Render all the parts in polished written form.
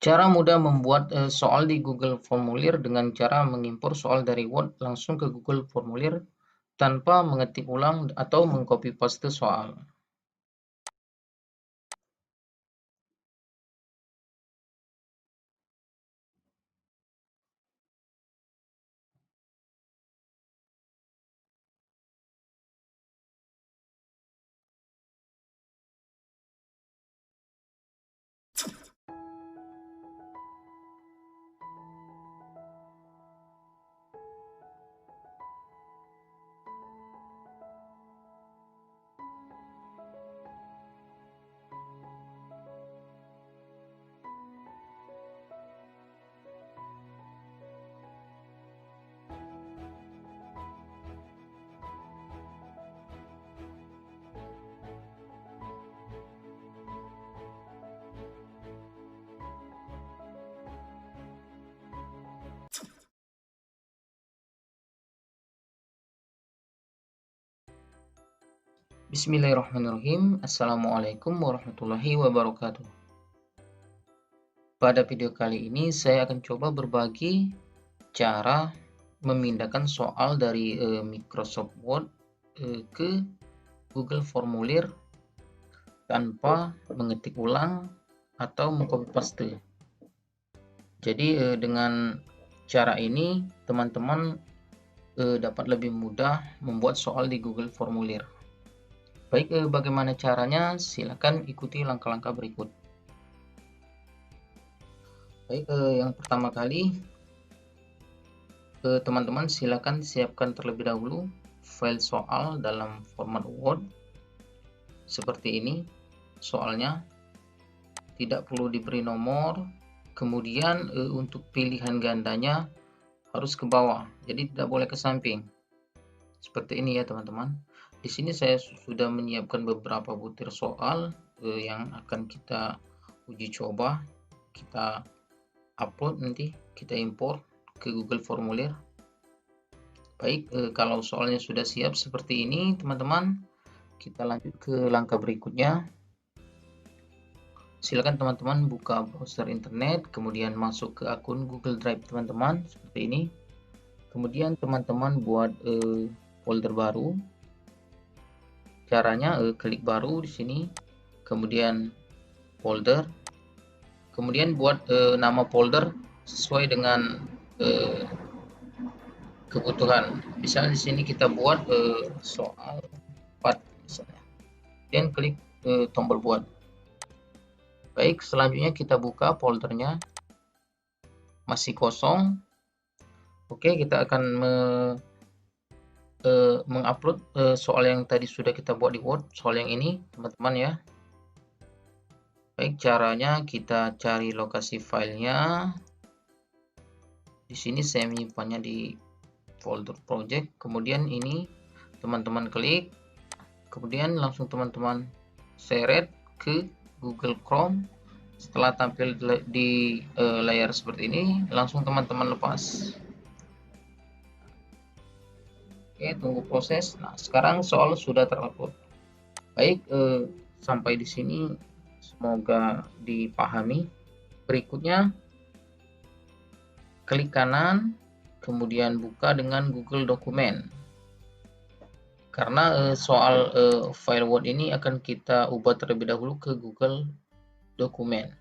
Cara mudah membuat soal di Google Formulir dengan cara mengimpor soal dari Word langsung ke Google Formulir tanpa mengetik ulang atau mengcopy paste soal. Bismillahirrahmanirrahim. Assalamualaikum warahmatullahi wabarakatuh. Pada video kali ini saya akan coba berbagi cara memindahkan soal dari Microsoft Word ke Google Formulir tanpa mengetik ulang atau mengcopy paste. Jadi dengan cara ini teman-teman dapat lebih mudah membuat soal di Google Formulir. Baik, bagaimana caranya? Silakan ikuti langkah-langkah berikut. Baik, yang pertama kali teman-teman silakan siapkan terlebih dahulu file soal dalam format Word seperti ini. Soalnya tidak perlu diberi nomor, kemudian untuk pilihan gandanya harus ke bawah, jadi tidak boleh ke samping. Seperti ini ya teman-teman. Di sini saya sudah menyiapkan beberapa butir soal yang akan kita uji coba, kita upload nanti, kita import ke Google Formulir. Baik, kalau soalnya sudah siap seperti ini teman-teman, kita lanjut ke langkah berikutnya. Silakan teman-teman buka browser internet, kemudian masuk ke akun Google Drive teman-teman seperti ini. Kemudian teman-teman buat folder baru. Caranya klik baru di sini, kemudian folder, kemudian buat nama folder sesuai dengan kebutuhan. Misalnya di sini kita buat soal 4 misalnya, dan klik tombol buat. Baik, selanjutnya kita buka foldernya, masih kosong. Oke, kita akan mengupload soal yang tadi sudah kita buat di Word, soal yang ini teman-teman ya. Baik, caranya kita cari lokasi filenya. Di sini saya menyimpannya di folder project, kemudian ini teman-teman klik, kemudian langsung teman-teman seret ke Google Chrome. Setelah tampil di layar seperti ini, langsung teman-teman lepas. Oke, tunggu proses. Nah, sekarang soal sudah terupload. Baik, sampai di sini semoga dipahami. Berikutnya, klik kanan, kemudian buka dengan Google Dokumen. Karena soal file Word ini akan kita ubah terlebih dahulu ke Google Dokumen.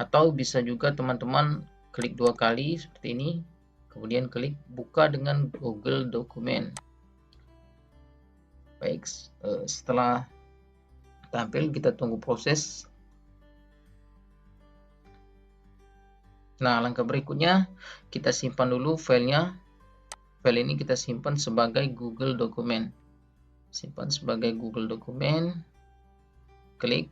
Atau bisa juga teman-teman klik 2 kali seperti ini, kemudian klik buka dengan Google Dokumen. Baik, setelah tampil kita tunggu proses. Nah, langkah berikutnya kita simpan dulu filenya. File ini kita simpan sebagai Google Dokumen. Simpan sebagai Google Dokumen. Klik.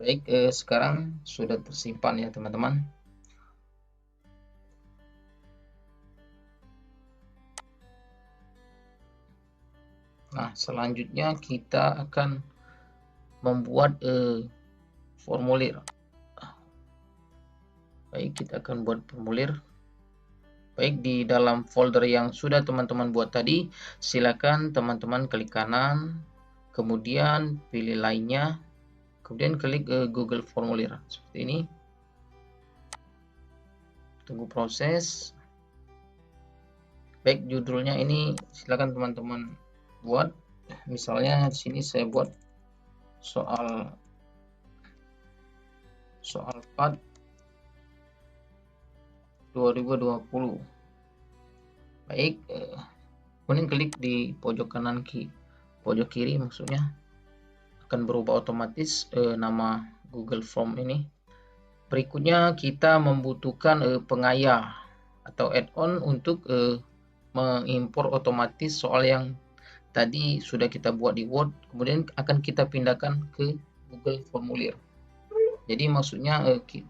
Baik, sekarang sudah tersimpan ya teman-teman. Nah, selanjutnya kita akan membuat formulir. Baik, kita akan buat formulir. Baik, di dalam folder yang sudah teman-teman buat tadi, silakan teman-teman klik kanan, kemudian pilih lainnya, kemudian klik Google Formulir seperti ini, tunggu proses. Baik, judulnya ini silakan teman-teman buat, misalnya di sini saya buat soal PAT 2020. Baik, kemudian klik di pojok kanan pojok kiri, maksudnya akan berubah otomatis nama Google Form ini. Berikutnya kita membutuhkan pengayah atau add-on untuk mengimpor otomatis soal yang tadi sudah kita buat di Word, kemudian akan kita pindahkan ke Google Formulir. Jadi maksudnya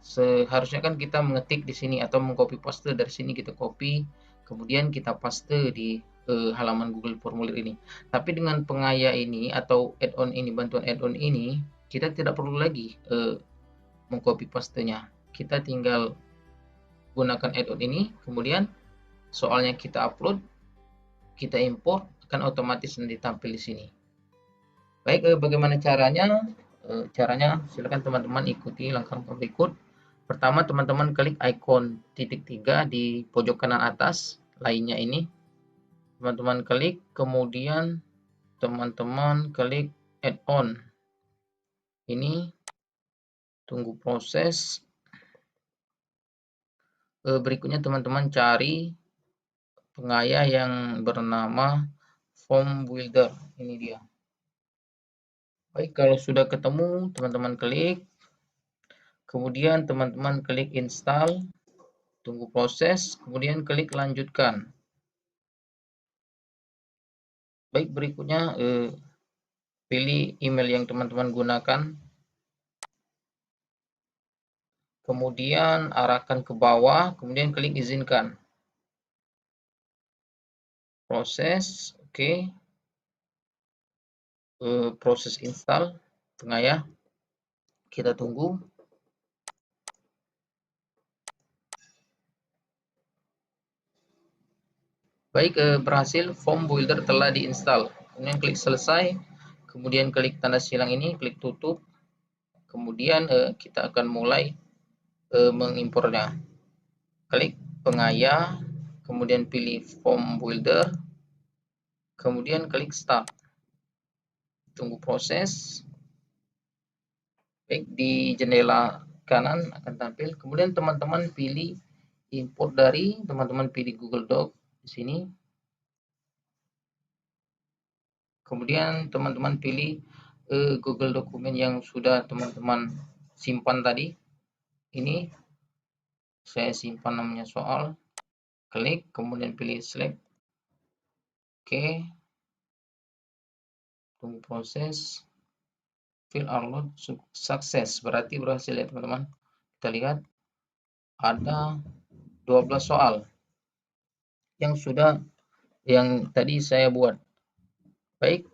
seharusnya kan kita mengetik di sini atau mengcopy paste dari sini, kita copy kemudian kita paste di halaman Google Formulir ini. Tapi dengan pengaya ini atau add-on ini, bantuan add-on ini, kita tidak perlu lagi mengcopy pastenya. Kita tinggal gunakan add-on ini, kemudian soalnya kita upload, kita import, akan otomatis nanti tampil di sini. Baik, bagaimana caranya? Caranya silakan teman-teman ikuti langkah berikut. Pertama, teman-teman klik ikon titik 3 di pojok kanan atas lainnya ini. Teman-teman klik, kemudian teman-teman klik add-on. Ini tunggu proses. Berikutnya teman-teman cari pengayah yang bernama Form Builder. Ini dia. Baik, kalau sudah ketemu, teman-teman klik. Kemudian teman-teman klik install, tunggu proses, kemudian klik lanjutkan. Baik, berikutnya pilih email yang teman-teman gunakan. Kemudian arahkan ke bawah, kemudian klik izinkan. Proses, oke. Proses install pengayah. Kita tunggu. Baik, berhasil, Form Builder telah diinstal. Kemudian klik selesai, kemudian klik tanda silang ini, klik tutup. Kemudian kita akan mulai mengimpornya. Klik pengayah, kemudian pilih Form Builder, kemudian klik start. Tunggu proses. Baik, di jendela kanan akan tampil. Kemudian teman-teman pilih import dari, teman-teman pilih Google Doc di sini. Kemudian teman-teman pilih Google dokumen yang sudah teman-teman simpan tadi. Ini saya simpan namanya soal. Klik, kemudian pilih select. Oke. Tunggu proses. Fill upload sukses, berarti berhasil ya teman-teman. Kita lihat ada 12 soal yang tadi saya buat. Baik,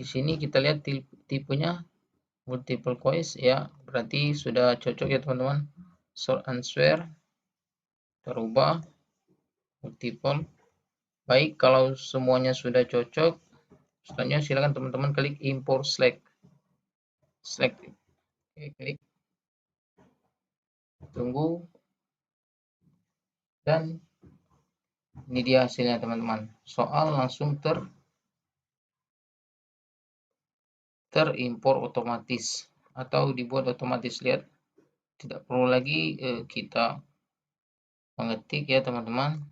di sini kita lihat tipenya multiple choice ya, berarti sudah cocok ya teman-teman. Short answer terubah multiple. Baik, kalau semuanya sudah cocok, selanjutnya silakan teman-teman klik import select. Oke, klik, tunggu, dan ini dia hasilnya teman-teman. Soal langsung terimpor otomatis atau dibuat otomatis. Lihat, tidak perlu lagi kita mengetik ya teman-teman.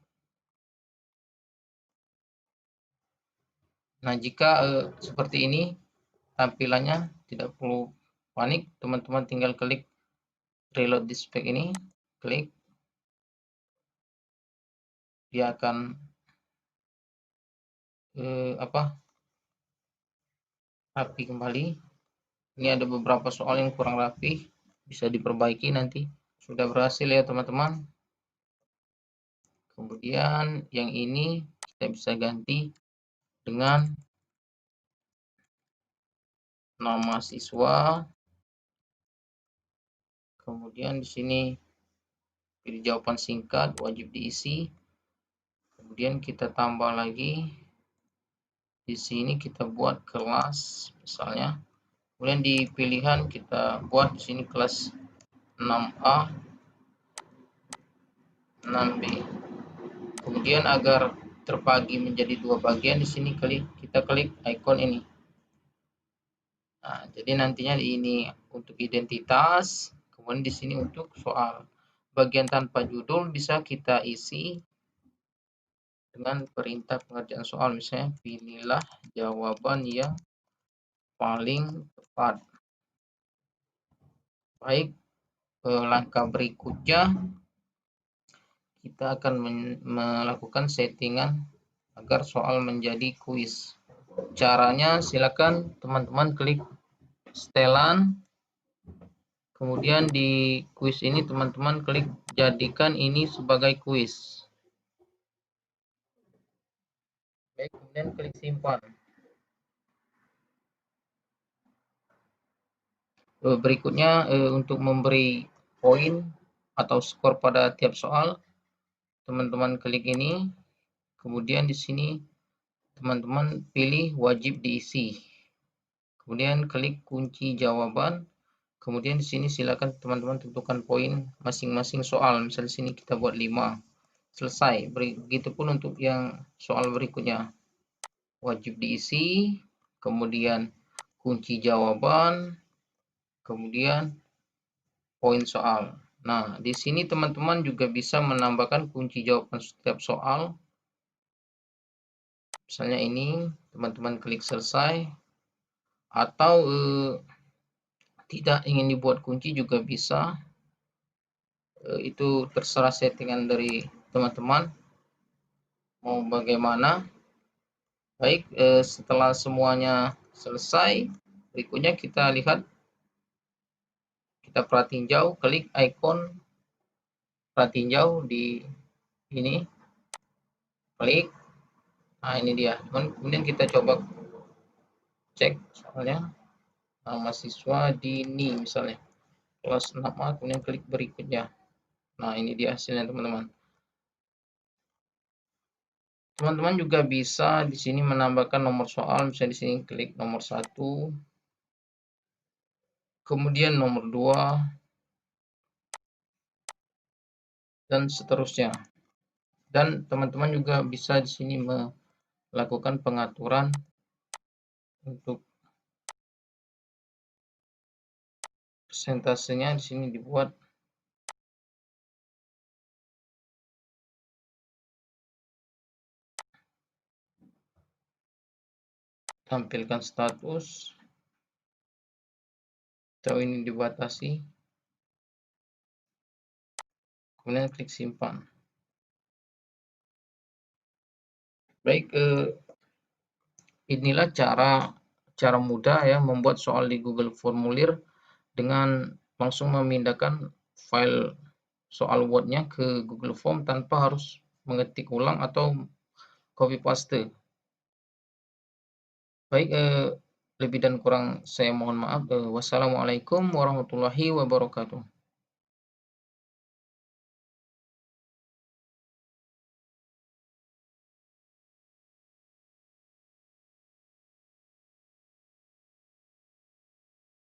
Nah, jika seperti ini tampilannya, tidak perlu panik, teman-teman tinggal klik reload this page ini, klik, dia akan rapi kembali. Ini ada beberapa soal yang kurang rapi, bisa diperbaiki nanti. Sudah berhasil ya teman-teman. Kemudian yang ini kita bisa ganti dengan nama siswa. Kemudian di sini pilih jawaban singkat, wajib diisi. Kemudian kita tambah lagi. Di sini kita buat kelas misalnya. Kemudian di pilihan kita buat di sini kelas 6A, 6B. Kemudian agar terbagi menjadi dua bagian, di sini kita klik ikon ini. Nah, jadi nantinya ini untuk identitas, kemudian di sini untuk soal. Bagian tanpa judul bisa kita isi dengan perintah pengerjaan soal, misalnya pilihlah jawaban yang paling tepat. Baik, langkah berikutnya kita akan melakukan settingan agar soal menjadi kuis. Caranya silakan teman-teman klik setelan, kemudian di kuis ini teman-teman klik jadikan ini sebagai kuis. Baik, kemudian klik simpan. Berikutnya untuk memberi poin atau skor pada tiap soal, teman-teman klik ini, kemudian di sini teman-teman pilih wajib diisi, kemudian klik kunci jawaban, kemudian di sini silakan teman-teman tentukan poin masing-masing soal. Misalnya di sini kita buat 5, selesai. Begitupun untuk yang soal berikutnya, wajib diisi, kemudian kunci jawaban, kemudian poin soal. Nah, di sini teman-teman juga bisa menambahkan kunci jawaban setiap soal. Misalnya ini, teman-teman klik selesai, atau tidak ingin dibuat kunci juga bisa. Itu terserah settingan dari teman-teman mau bagaimana. Baik, setelah semuanya selesai, berikutnya kita lihat, kita perhatiin klik ikon perhatiin jauh di ini, klik. Nah, ini dia. Kemudian kita coba cek soalnya mahasiswa Dini misalnya kelas 6A, kemudian klik berikutnya. Nah, ini dia hasilnya teman-teman. Teman-teman juga bisa di sini menambahkan nomor soal, misalnya di sini klik nomor 1, kemudian nomor 2, dan seterusnya. Dan teman-teman juga bisa di sini melakukan pengaturan untuk persentasenya, di sini dibuat tampilkan status atau ini dibatasi, kemudian klik simpan. Baik, inilah cara mudah ya membuat soal di Google Formulir dengan langsung memindahkan file soal Word-nya ke Google Form tanpa harus mengetik ulang atau copy paste. Baik, lebih dan kurang saya mohon maaf. Wassalamualaikum warahmatullahi wabarakatuh.